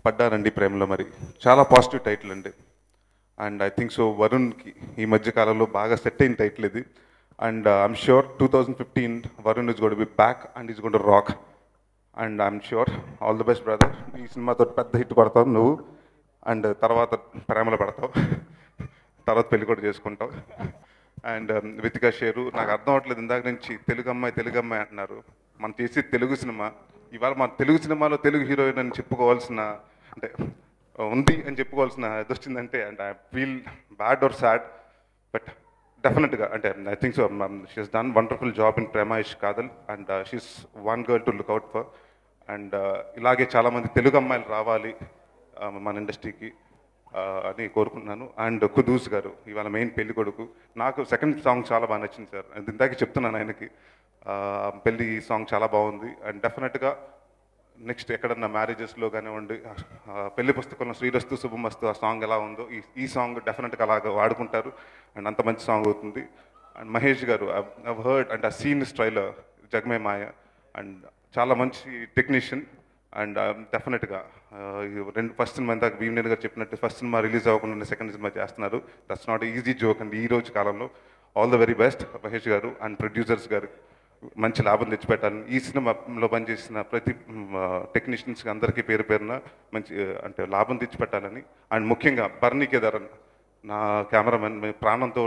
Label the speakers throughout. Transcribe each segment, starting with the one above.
Speaker 1: పడ్డారండి ప్రేమలో మరి చాలా పాజిటివ్ టైటిల్ అండి. అండ్ ఐ థింక్ సో వరుణ్కి ఈ మధ్య కాలంలో బాగా సెట్ అయిన టైటిల్ ఇది. And I'm sure 2015 Varun is gonna be back and is gonna rock. And I'm sure all the best brother. ఈ సినిమాతో పెద్ద హిట్ కొడతావు నువ్వు. అండ్ తర్వాత ప్రేమలో పడతావు, తర్వాత పెళ్లి కూడా చేసుకుంటావు. అండ్ వితికా షేరు నాకు అర్థం అవ్వట్లేదు ఇందాక నుంచి తెలుగు అమ్మాయి అంటున్నారు. మనం చేసి తెలుగు సినిమా, ఇవాళ మన తెలుగు సినిమాలో తెలుగు హీరోయిన్ అని చెప్పుకోవాల్సిన, అంటే ఉంది అని చెప్పుకోవాల్సిన ఇది వచ్చిందంటే, and I feel bad or sad. But డెఫినెట్గా అంటే I think so she's done wonderful job in Prema Ishq Kaadhal. And she's one girl to look out for. And ఇలాగే చాలామంది తెలుగు అమ్మాయిలు రావాలి మన ఇండస్ట్రీకి అని కోరుకుంటున్నాను. అండ్ కుదూస్ గారు ఇవాళ మెయిన్ పెళ్లి కొడుకు. నాకు సెకండ్ సాంగ్ చాలా బాగా నచ్చింది సార్. ఇందాకే చెప్తున్నాను ఆయనకి, పెళ్లి సాంగ్ చాలా బాగుంది. అండ్ డెఫినెట్గా నెక్స్ట్ ఎక్కడన్నా మ్యారేజెస్లో కానివ్వండి, పెళ్లి పుస్తకంలో శ్రీరస్తు శుభమస్తు ఆ సాంగ్ ఎలా ఉందో ఈ సాంగ్ డెఫినెట్గా అలాగ వాడుకుంటారు. అండ్ అంత మంచి సాంగ్ అవుతుంది. అండ్ మహేష్ గారు ఐవ్ హర్డ్ అండ్ ఆ సీన్ స్టైలర్ జగమే మాయ. అండ్ చాలా మంచి టెక్నీషియన్. అండ్ డెఫినెట్గా రెండు ఫస్ట్ సినిమా ఇందాక భీమనేని గారు చెప్పినట్టు ఫస్ట్ సినిమా రిలీజ్ అవ్వకుండా సెకండ్ సినిమా చేస్తున్నారు. దట్స్ నాట్ ఈజీ జోక్ అండి ఈ రోజు కాలంలో. All the very best Mahesh garu. And producers గారు మంచి లాభం తెచ్చిపెట్టాలని, ఈ సినిమాలో పనిచేసిన ప్రతి టెక్నీషియన్స్కి అందరికీ పేరు పేరున మంచి అంటే లాభం తెచ్చిపెట్టాలని. అండ్ ముఖ్యంగా బర్నీ కేదారన్ నా కెమెరామెన్, ప్రాణంతో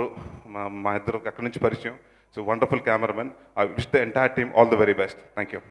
Speaker 1: మా ఇద్దరు అక్కడి నుంచి పరిచయం. So wonderful cameraman. I wish the entire team all the very best. Thank you.